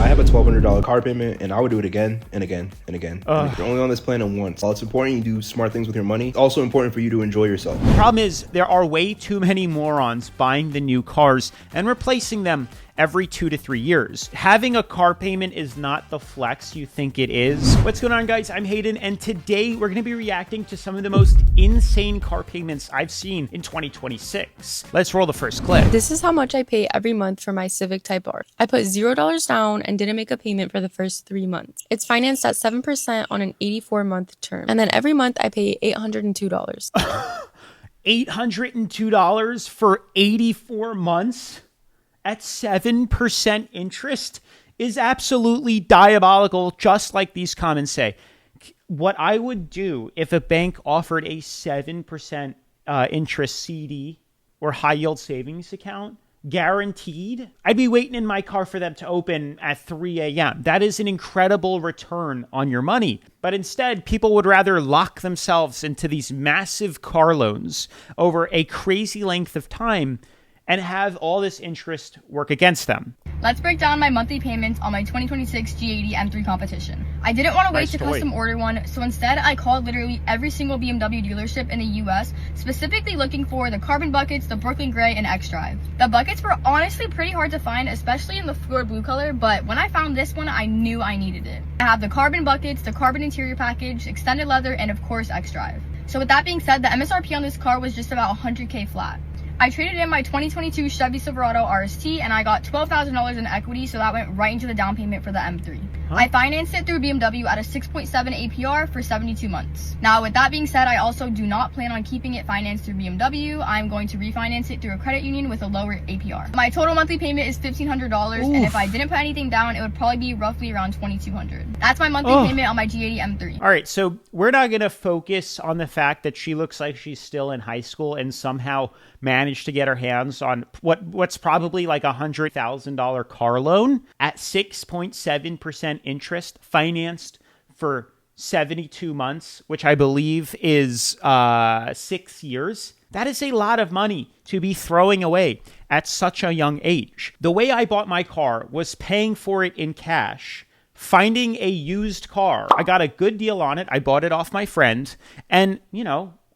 I have a $1,200 car payment, and I would do it again and again and again. And if you're only on this plan once, while it's important you do smart things with your money, it's also important for you to enjoy yourself. The problem is there are way too many morons buying the new cars and replacing them every 2 to 3 years. Having a car payment is not the flex you think it is. What's going on, guys? I'm Hayden, and today we're going to be reacting to some of the most insane car payments I've seen in 2026. Let's roll the first clip. This is how much I pay every month for my Civic Type R. I put $0 down and didn't make a payment for the first 3 months. It's financed at 7% on an 84-month term. And then every month I pay $802. $802 for 84 months at 7% interest is absolutely diabolical, just like these comments say. What I would do if a bank offered a 7% interest CD or high yield savings account guaranteed, I'd be waiting in my car for them to open at 3 a.m. That is an incredible return on your money. But instead, people would rather lock themselves into these massive car loans over a crazy length of time and have all this interest work against them. Let's break down my monthly payments on my 2026 G80 M3 competition. I didn't want to wait to custom order one, so instead I called literally every single BMW dealership in the US, specifically looking for the carbon buckets, the Brooklyn Gray, and X-Drive. The buckets were honestly pretty hard to find, especially in the Ford blue color, but when I found this one, I knew I needed it. I have the carbon buckets, the carbon interior package, extended leather, and of course X-Drive. So with that being said, the MSRP on this car was just about $100K flat. I traded in my 2022 Chevy Silverado RST and I got $12,000 in equity, so that went right into the down payment for the M3. I financed it through BMW at a 6.7 APR for 72 months. Now, with that being said, I also do not plan on keeping it financed through BMW. I'm going to refinance it through a credit union with a lower APR. My total monthly payment is $1,500, and if I didn't put anything down, it would probably be roughly around $2,200. That's my monthly payment on my G80 M3. All right, so we're not going to focus on the fact that she looks like she's still in high school and somehow managed to get her hands on what's probably like $100,000 car loan at 6.7% interest, financed for 72 months, which I believe is 6 years. That is a lot of money to be throwing away at such a young age. The way I bought my car was paying for it in cash, finding a used car. I got a good deal on it. I bought it off my friend, and,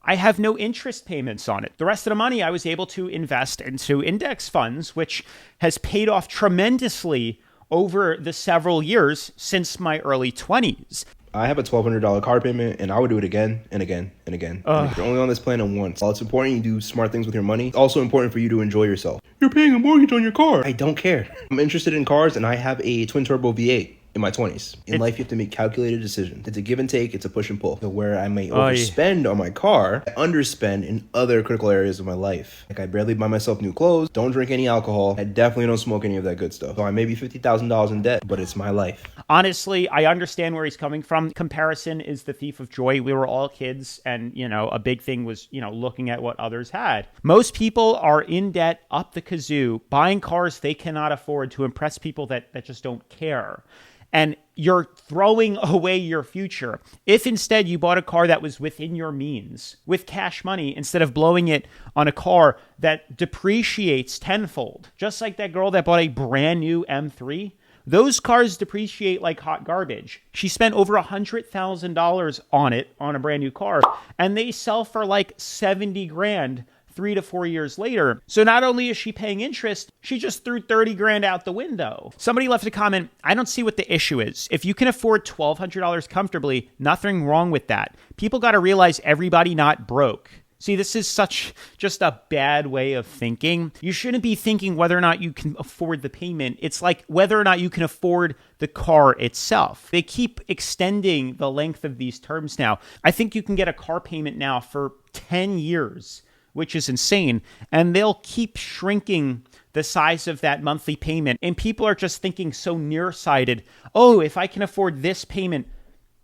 I have no interest payments on it. The rest of the money I was able to invest into index funds, which has paid off tremendously over the several years since my early 20s. I have a $1,200 car payment, and I would do it again and again and again. And if you're only on this plan once, while it's important you do smart things with your money, it's also important for you to enjoy yourself. You're paying a mortgage on your car. I don't care. I'm interested in cars, and I have a twin-turbo V8. In my 20s. In life, you have to make calculated decisions. It's a give and take. It's a push and pull. So where I may overspend on my car, I underspend in other critical areas of my life. Like I barely buy myself new clothes, don't drink any alcohol, I definitely don't smoke any of that good stuff. So I may be $50,000 in debt, but it's my life. Honestly, I understand where he's coming from. Comparison is the thief of joy. We were all kids, and, a big thing was, looking at what others had. Most people are in debt up the kazoo, buying cars they cannot afford to impress people that just don't care. And you're throwing away your future. If instead you bought a car that was within your means, with cash money, instead of blowing it on a car that depreciates tenfold, just like that girl that bought a brand new M3, those cars depreciate like hot garbage. She spent over $100,000 on it, on a brand new car, and they sell for like 70 grand 3 to 4 years later. So not only is she paying interest, she just threw 30 grand out the window. Somebody left a comment, I don't see what the issue is. If you can afford $1,200 comfortably, nothing wrong with that. People got to realize everybody not broke. See, this is such just a bad way of thinking. You shouldn't be thinking whether or not you can afford the payment. It's like whether or not you can afford the car itself. They keep extending the length of these terms now. I think you can get a car payment now for 10 years. Which is insane. And they'll keep shrinking the size of that monthly payment. And people are just thinking so nearsighted. Oh, if I can afford this payment,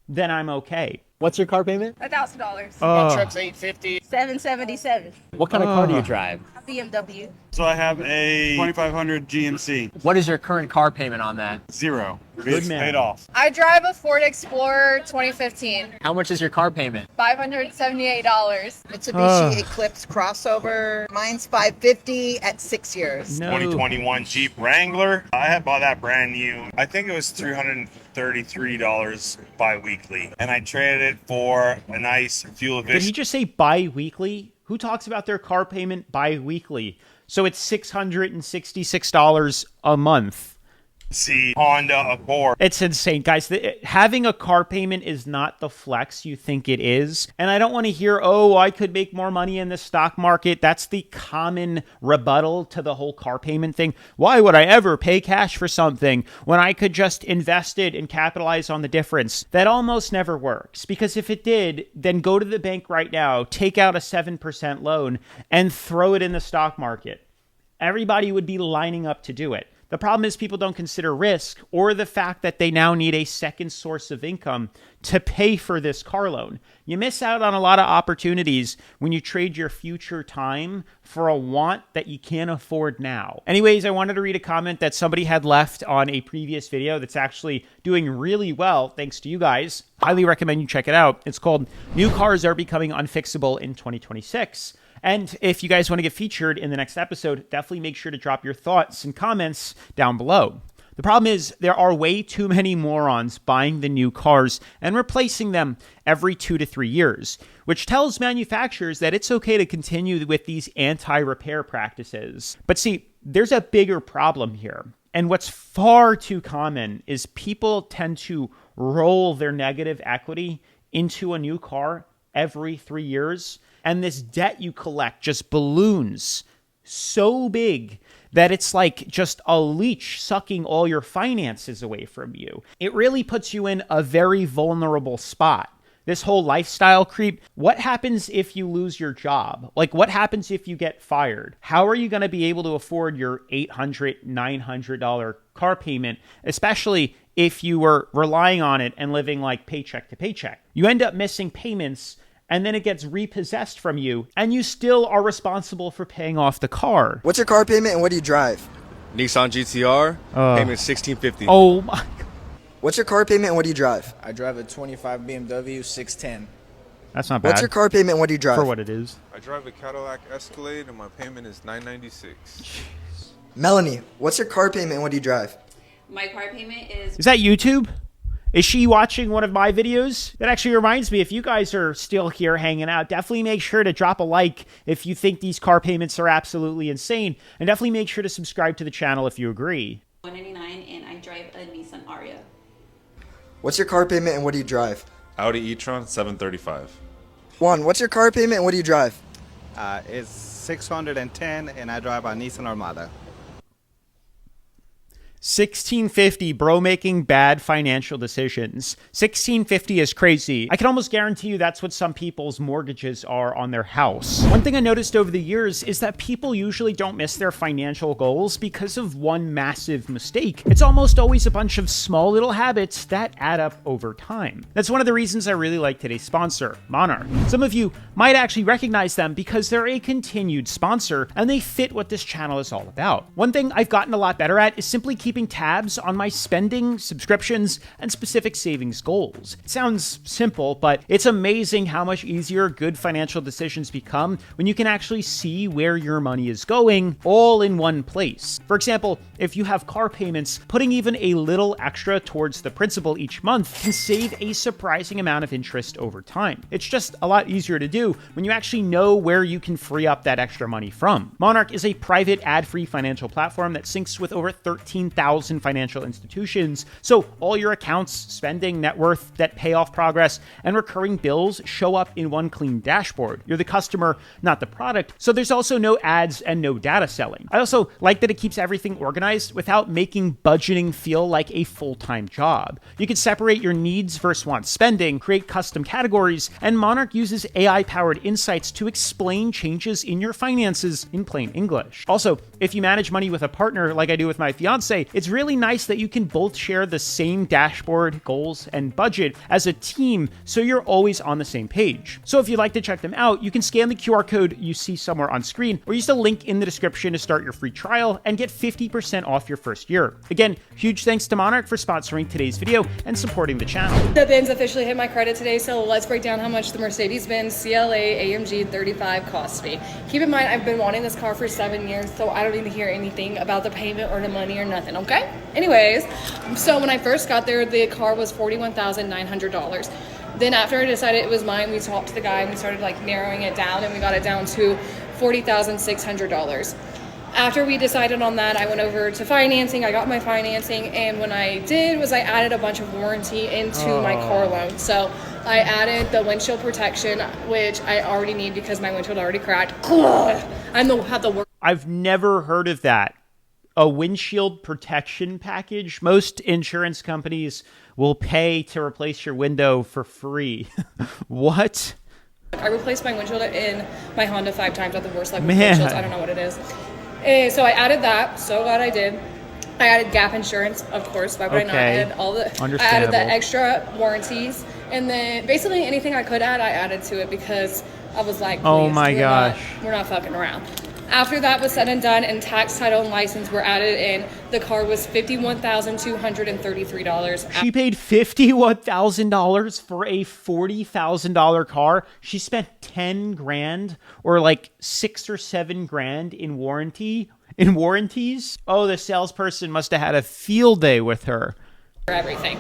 then I'm okay. What's your car payment? $1,000. My truck's $850. $777. What kind of car do you drive? BMW. So I have a 2500 GMC. What is your current car payment on that? 0. Good It's man. paid off. I drive a Ford Explorer 2015. How much is your car payment? $578. Mitsubishi Eclipse crossover. Mine's $550 at 6 years. No. 2021 Jeep Wrangler. I had bought that brand new. I think it was $333 bi-weekly. And I traded it for a nice fuel Did he efficient. just say bi-weekly? Who talks about their car payment bi-weekly? So it's $666 a month. Honda Accord. It's insane, guys. Having a car payment is not the flex you think it is. And I don't want to hear, oh, I could make more money in the stock market. That's the common rebuttal to the whole car payment thing. Why would I ever pay cash for something when I could just invest it and capitalize on the difference? That almost never works, because if it did, then go to the bank right now, take out a 7% loan, and throw it in the stock market. Everybody would be lining up to do it. The problem is people don't consider risk or the fact that they now need a second source of income to pay for this car loan. You miss out on a lot of opportunities when you trade your future time for a want that you can't afford now. Anyways, I wanted to read a comment that somebody had left on a previous video that's actually doing really well, thanks to you guys. Highly recommend you check it out. It's called "New Cars Are Becoming Unfixable in 2026. And if you guys want to get featured in the next episode, definitely make sure to drop your thoughts and comments down below. The problem is there are way too many morons buying the new cars and replacing them every 2 to 3 years, which tells manufacturers that it's okay to continue with these anti-repair practices. But see, there's a bigger problem here. And what's far too common is people tend to roll their negative equity into a new car every 3 years. And this debt you collect just balloons so big that it's like just a leech sucking all your finances away from you. It really puts you in a very vulnerable spot. This whole lifestyle creep, what happens if you lose your job? Like, what happens if you get fired? How are you going to be able to afford your $800, $900 car payment, especially if you were relying on it and living like paycheck to paycheck? You end up missing payments, and then it gets repossessed from you, and you still are responsible for paying off the car. What's your car payment and what do you drive? Nissan GTR, payment $1,650. Oh my God. What's your car payment and what do you drive? I drive a 25 BMW 610. That's not bad. What's your car payment and what do you drive? For what it is. I drive a Cadillac Escalade and my payment is $996. Melanie, what's your car payment and what do you drive? My car payment is... Is that YouTube? Is she watching one of my videos? That actually reminds me, if you guys are still here hanging out, definitely make sure to drop a like if you think these car payments are absolutely insane. And definitely make sure to subscribe to the channel if you agree. $199 and I drive a Nissan Aria. What's your car payment and what do you drive? Audi e-tron 735. Juan, what's your car payment and what do you drive? It's 610 and I drive a Nissan Armada. 1650, bro making bad financial decisions. 1650 is crazy. I can almost guarantee you that's what some people's mortgages are on their house. One thing I noticed over the years is that people usually don't miss their financial goals because of one massive mistake. It's almost always a bunch of small little habits that add up over time. That's one of the reasons I really like today's sponsor, Monarch. Some of you might actually recognize them because they're a continued sponsor and they fit what this channel is all about. One thing I've gotten a lot better at is simply keeping tabs on my spending, subscriptions, and specific savings goals. It sounds simple, but it's amazing how much easier good financial decisions become when you can actually see where your money is going all in one place. For example, if you have car payments, putting even a little extra towards the principal each month can save a surprising amount of interest over time. It's just a lot easier to do when you actually know where you can free up that extra money from. Monarch is a private ad-free financial platform that syncs with over 13,000 financial institutions, so all your accounts, spending, net worth, debt payoff progress, and recurring bills show up in one clean dashboard. You're the customer, not the product, so there's also no ads and no data selling. I also like that it keeps everything organized without making budgeting feel like a full-time job. You can separate your needs versus want spending, create custom categories, and Monarch uses AI-powered insights to explain changes in your finances in plain English. Also, if you manage money with a partner like I do with my fiance, way. It's really nice that you can both share the same dashboard, goals, and budget as a team, so you're always on the same page. So if you'd like to check them out, you can scan the QR code you see somewhere on screen, or use the link in the description to start your free trial and get 50% off your first year. Again, huge thanks to Monarch for sponsoring today's video and supporting the channel. The Benz officially hit my credit today, so let's break down how much the Mercedes-Benz CLA AMG 35 cost me. Keep in mind, I've been wanting this car for 7 years, so I don't need to hear anything about the payment or the money or nothing, okay? Anyways, so when I first got there, the car was $41,900. Then after I decided it was mine, we talked to the guy and we started like narrowing it down, and we got it down to $40,600. After we decided on that, I went over to financing. I got my financing, and when I did was I added a bunch of warranty into my car loan. So I added the windshield protection, which I already need because my windshield already cracked. Have the work. I've never heard of that. A windshield protection package. Most insurance companies will pay to replace your window for free. What? I replaced my windshield in my Honda 5 times at the worst level Man. windshields. I don't know what it is. So I added that. So glad I did. I added gap insurance, of course. Why would I not? I added I added the extra warranties, and then basically anything I could add, I added to it because I was like, oh my gosh, we're not fucking around. After that was said and done, and tax, title, and license were added in, the car was $51,233. She paid $51,000 for a $40,000 car. She spent 10 grand or like 6 or 7 grand in warranties. Oh, the salesperson must have had a field day with her. Everything.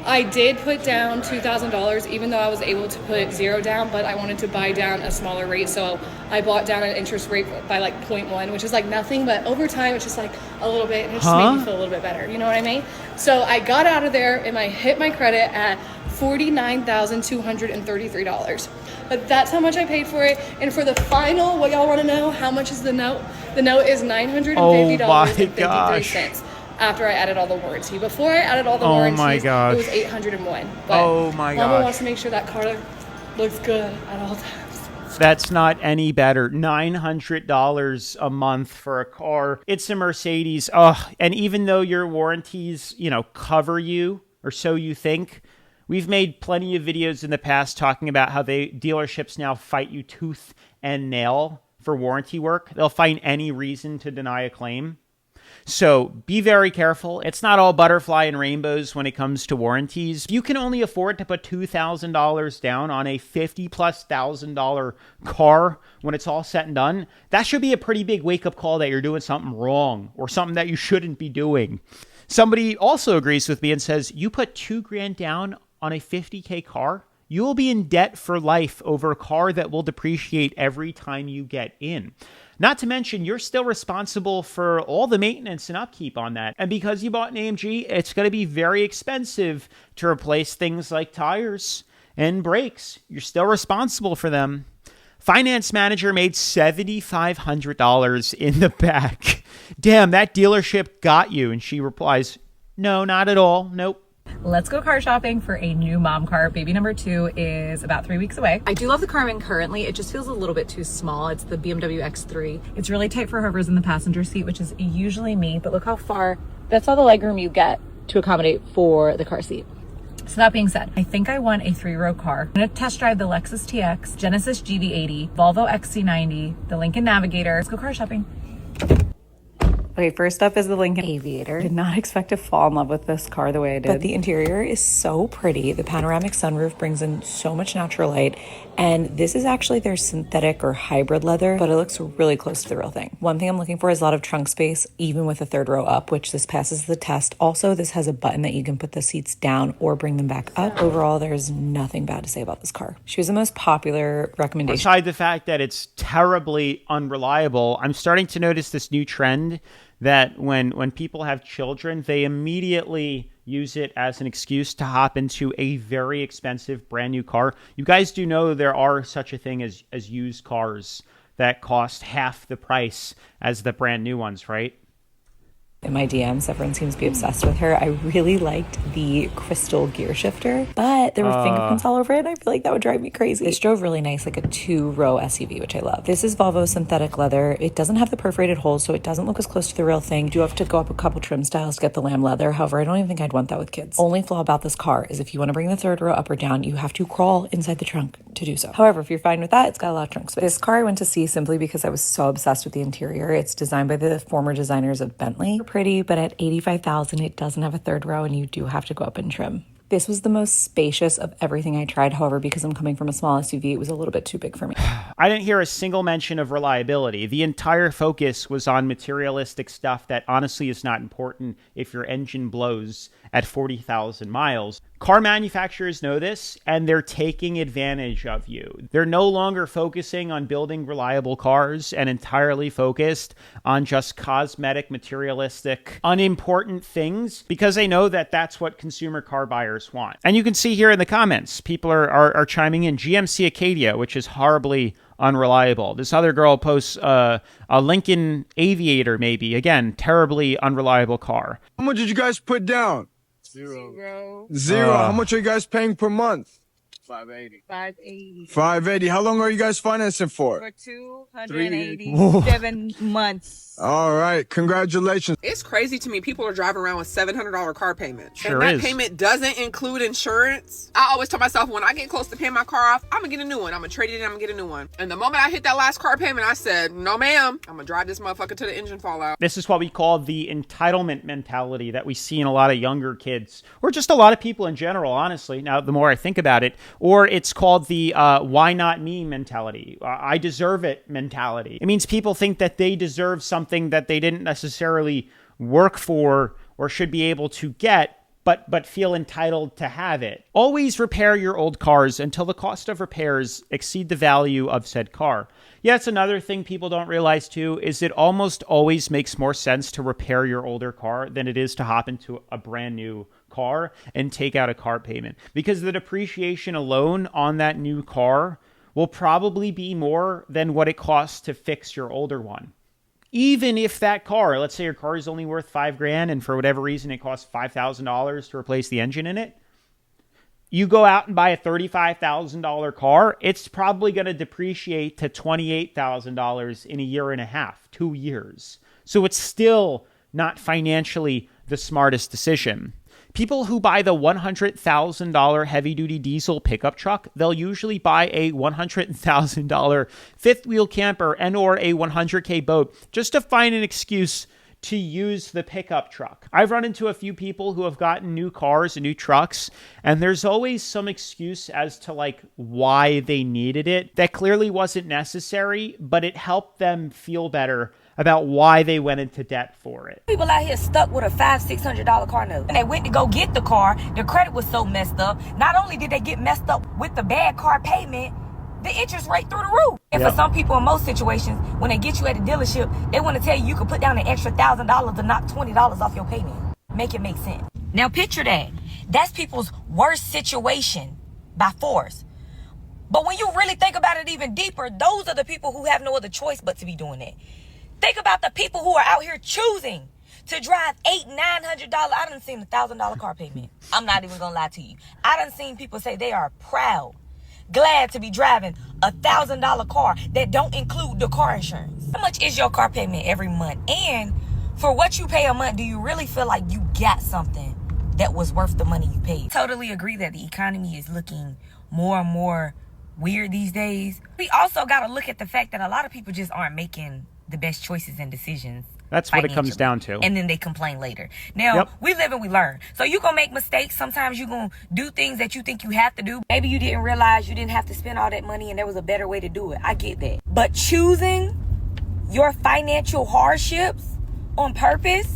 I did put down $2,000, even though I was able to put $0 down, but I wanted to buy down a smaller rate, so I bought down an interest rate by like 0.1, which is like nothing, but over time it's just like a little bit, and it just made me feel a little bit better, you know what I mean? So I got out of there and I hit my credit at $49,233. But that's how much I paid for it. And for the final, what y'all want to know, how much is the note? The note is $950.53. After I added all the warranty. Before I added all the warranties, it was $801. But Mama wants to make sure that car looks good at all times. That's not any better. $900 a month for a car. It's a Mercedes. And even though your warranties, cover you, or so you think, we've made plenty of videos in the past talking about how dealerships now fight you tooth and nail for warranty work. They'll find any reason to deny a claim. So be very careful. It's not all butterfly and rainbows when it comes to warranties. You can only afford to put $2,000 down on a $50,000+ car when it's all said and done. That should be a pretty big wake-up call that you're doing something wrong or something that you shouldn't be doing. Somebody also agrees with me and says, you put $2 grand down on a $50K car, you will be in debt for life over a car that will depreciate every time you get in. Not to mention, you're still responsible for all the maintenance and upkeep on that. And because you bought an AMG, it's going to be very expensive to replace things like tires and brakes. You're still responsible for them. Finance manager made $7,500 in the back. Damn, that dealership got you. And she replies, no, not at all. Nope. Let's go car shopping for a new mom car. Baby number 2 is about 3 weeks away. I do love the car I'm in currently. It just feels a little bit too small. It's the BMW X3. It's really tight for whoever's in the passenger seat, which is usually me, but look how far, that's all the legroom you get to accommodate for the car seat. So that being said, I think I want a 3-row car. I'm gonna test drive the Lexus TX, Genesis GV80, Volvo XC90, the Lincoln Navigator. Let's go car shopping. Okay, first up is the Lincoln Aviator. Did not expect to fall in love with this car the way I did. But the interior is so pretty. The panoramic sunroof brings in so much natural light. And this is actually their synthetic or hybrid leather, but it looks really close to the real thing. One thing I'm looking for is a lot of trunk space, even with a 3rd row up, which this passes the test. Also, this has a button that you can put the seats down or bring them back up. Overall, there's nothing bad to say about this car. She was the most popular recommendation. Aside the fact that it's terribly unreliable, I'm starting to notice this new trend that when people have children, they immediately use it as an excuse to hop into a very expensive brand new car. You guys do know there are such a thing as used cars that cost half the price as the brand new ones, right? In my DMs, everyone seems to be obsessed with her. I really liked the crystal gear shifter, but there were fingerprints all over it. I feel like that would drive me crazy. This drove really nice, like a 2-row SUV, which I love. This is Volvo synthetic leather. It doesn't have the perforated holes, so it doesn't look as close to the real thing. You do have to go up a couple trim styles to get the lamb leather. However, I don't even think I'd want that with kids. Only flaw about this car is if you want to bring the third row up or down, you have to crawl inside the trunk to do so. However, if you're fine with that, it's got a lot of trunk space. This car I went to see simply because I was so obsessed with the interior. It's designed by the former designers of Bentley. Pretty, but at $85,000, it doesn't have a third row and you do have to go up and trim. This was the most spacious of everything I tried. However, because I'm coming from a small SUV, it was a little bit too big for me. I didn't hear a single mention of reliability. The entire focus was on materialistic stuff that honestly is not important if your engine blows at 40,000 miles. Car manufacturers know this, and they're taking advantage of you. They're no longer focusing on building reliable cars and entirely focused on just cosmetic, materialistic, unimportant things because they know that that's what consumer car buyers want. And you can see here in the comments, people are chiming in. GMC Acadia, which is horribly unreliable. This other girl posts a Lincoln Aviator, maybe. Again, terribly unreliable car. How much did you guys put down? Zero. How much are you guys paying per month? 580. 580. How long are you guys financing for? For 287 months. All right. Congratulations. It's crazy to me. People are driving around with $700 car payments. Sure and that is. payment doesn't include insurance. I always tell myself when I get close to paying my car off, I'm going to get a new one. I'm going to trade it in. I'm going to get a new one. And the moment I hit that last car payment, I said, no, ma'am. I'm going to drive this motherfucker to the engine fall out. This is what we call the entitlement mentality that we see in a lot of younger kids, or just a lot of people in general, honestly. Now, the more I think about it, or it's called the why not me mentality. I deserve it mentality. It means people think that they deserve something that they didn't necessarily work for or should be able to get, but feel entitled to have it. Always repair your old cars until the cost of repairs exceed the value of said car. Yeah, it's another thing people don't realize too, is it almost always makes more sense to repair your older car than it is to hop into a brand new car and take out a car payment, because the depreciation alone on that new car will probably be more than what it costs to fix your older one. Even if that car, let's say your car is only worth $5,000 and for whatever reason it costs $5,000 to replace the engine in it, you go out and buy a $35,000 car, it's probably going to depreciate to $28,000 in a year and a half, 2 years. So it's still not financially the smartest decision. People who buy the $100,000 heavy-duty diesel pickup truck, they'll usually buy a $100,000 fifth-wheel camper and or a $100K boat just to find an excuse to use the pickup truck. I've run into a few people who have gotten new cars and new trucks, and there's always some excuse as to like why they needed it that clearly wasn't necessary, but it helped them feel better about why they went into debt for it. People out here stuck with a $500-$600 car note. And they went to go get the car. Their credit was so messed up. Not only did they get messed up with the bad car payment, the interest rate through the roof. And for some people in most situations, when they get you at the dealership, they want to tell you could put down an extra $1,000 to knock $20 off your payment. Make it make sense. Now picture that. That's people's worst situation by force. But when you really think about it even deeper, those are the people who have no other choice but to be doing that. Think about the people who are out here choosing to drive $800-$900. I done seen $1,000 car payment. I'm not even gonna lie to you. I done seen people say they are proud, glad to be driving $1,000 car that don't include the car insurance. How much is your car payment every month? And for what you pay a month, do you really feel like you got something that was worth the money you paid? Totally agree that the economy is looking more and more weird these days. We also gotta look at the fact that a lot of people just aren't making the best choices and decisions. That's what it comes down to. And then they complain later. Now, we live and we learn. So you're going to make mistakes. Sometimes you're going to do things that you think you have to do. Maybe you didn't realize you didn't have to spend all that money and there was a better way to do it. I get that. But choosing your financial hardships on purpose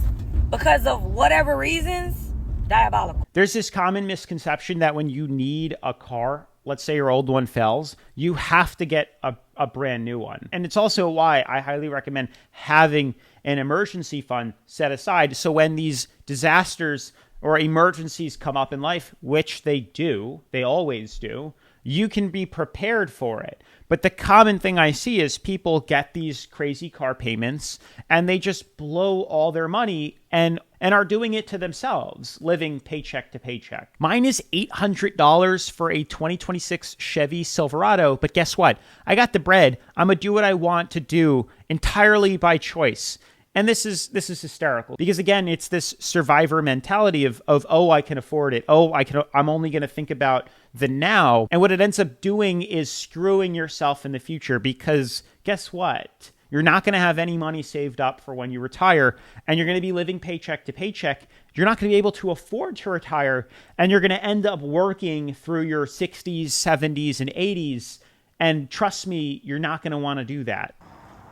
because of whatever reasons, diabolical. There's this common misconception that when you need a car, let's say your old one fails, you have to get a brand new one. And it's also why I highly recommend having an emergency fund set aside. So when these disasters or emergencies come up in life, which they do, they always do, you can be prepared for it. But the common thing I see is people get these crazy car payments and they just blow all their money and are doing it to themselves, living paycheck to paycheck. Mine is $800 for a 2026 Chevy Silverado, but guess what? I got the bread. I'm going to do what I want to do entirely by choice. And this is hysterical because, again, it's this survivor mentality of oh, I can afford it. Oh, I'm only going to think about the now. And what it ends up doing is screwing yourself in the future because guess what? You're not going to have any money saved up for when you retire, and you're going to be living paycheck to paycheck. You're not going to be able to afford to retire, and you're going to end up working through your 60s, 70s, and 80s. And trust me, you're not going to want to do that.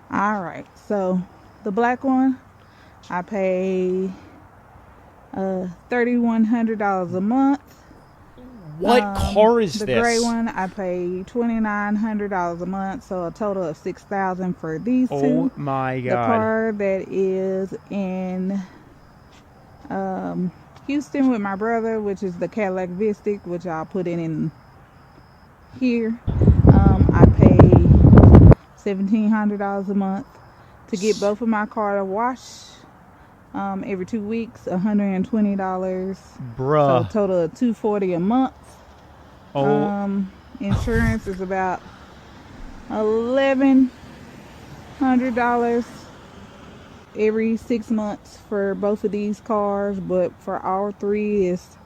All right. So the black one, I pay $3,100 a month. What car is the this? The gray one, I pay $2,900 a month, so a total of $6,000 for these two. Oh my God! The car that is in Houston with my brother, which is the Cadillac Vistic, which I'll put in here. I pay $1,700 a month to get both of my car to wash. Every 2 weeks, $120. Bruh. So total of $240 a month. Oh. Insurance is about $1,100 every 6 months for both of these cars, but for all three is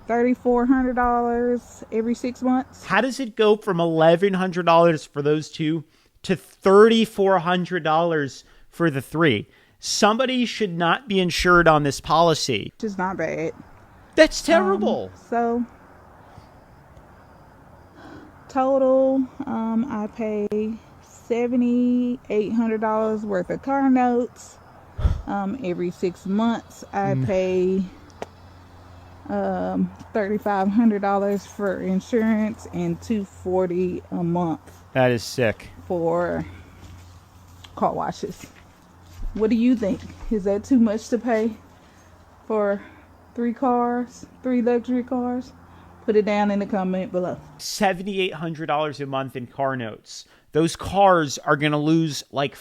$3,400 every 6 months. How does it go from $1,100 for those two to $3,400 for the three? Somebody should not be insured on this policy. Which is not bad. That's terrible. So total, I pay $7,800 worth of car notes. Every 6 months, I pay $3,500 for insurance and $240 a month. That is sick. For car washes. What do you think? Is that too much to pay for 3 luxury cars? Put it down in the comment below. $7,800 a month in car notes. Those cars are going to lose, like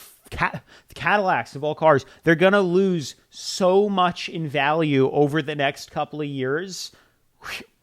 Cadillacs of all cars, they're going to lose so much in value over the next couple of years.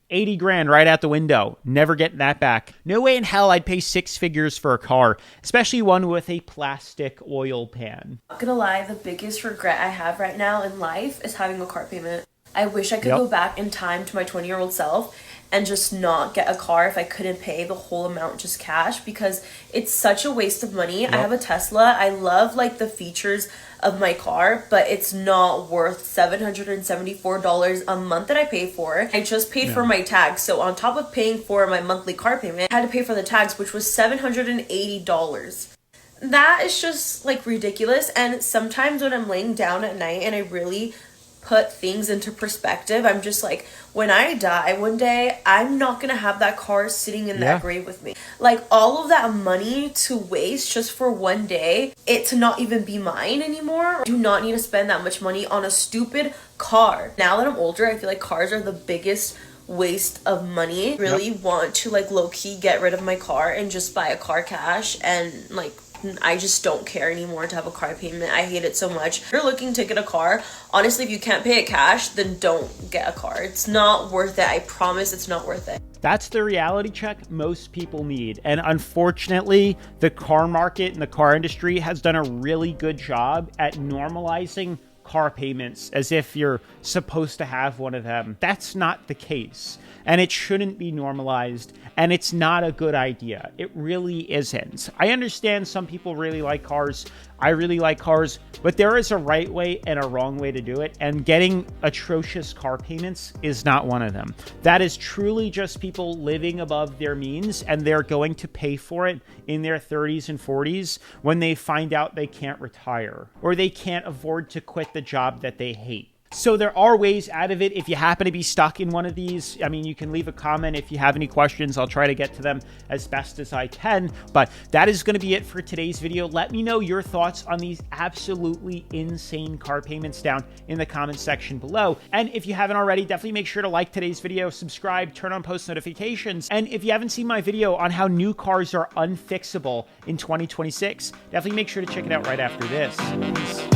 80 grand right out the window. Never getting that back. No way in hell I'd pay 6 figures for a car, especially one with a plastic oil pan. Not gonna lie, the biggest regret I have right now in life is having a car payment. I wish I could go back in time to my 20-year-old self and just not get a car if I couldn't pay the whole amount just cash, because it's such a waste of money. I have a Tesla. I love like the features of my car, but it's not worth $774 a month that I pay for. I just paid for my tags. So on top of paying for my monthly car payment, I had to pay for the tags, which was $780. That is just like ridiculous. And sometimes when I'm laying down at night and I really put things into perspective, I'm just like, when I die one day, I'm not gonna have that car sitting in that grave with me. Like, all of that money to waste just for one day, it to not even be mine anymore. I do not need to spend that much money on a stupid car. Now that I'm older, I feel like cars are the biggest waste of money. Really want to like low-key get rid of my car and just buy a car cash, and like I just don't care anymore to have a car payment. I hate it so much. If you're looking to get a car, honestly, if you can't pay it cash, then don't get a car. It's not worth it. I promise it's not worth it. That's the reality check most people need. And unfortunately, the car market and the car industry has done a really good job at normalizing car payments as if you're supposed to have one of them. That's not the case. And it shouldn't be normalized. And it's not a good idea. It really isn't. I understand some people really like cars. I really like cars. But there is a right way and a wrong way to do it. And getting atrocious car payments is not one of them. That is truly just people living above their means. And they're going to pay for it in their 30s and 40s when they find out they can't retire. Or they can't afford to quit the job that they hate. So there are ways out of it if you happen to be stuck in one of these. I mean, you can leave a comment if you have any questions. I'll try to get to them as best as I can. But that is going to be it for today's video. Let me know your thoughts on these absolutely insane car payments down in the comments section below. And if you haven't already, definitely make sure to like today's video, subscribe, turn on post notifications. And if you haven't seen my video on how new cars are unfixable in 2026, definitely make sure to check it out right after this. Peace.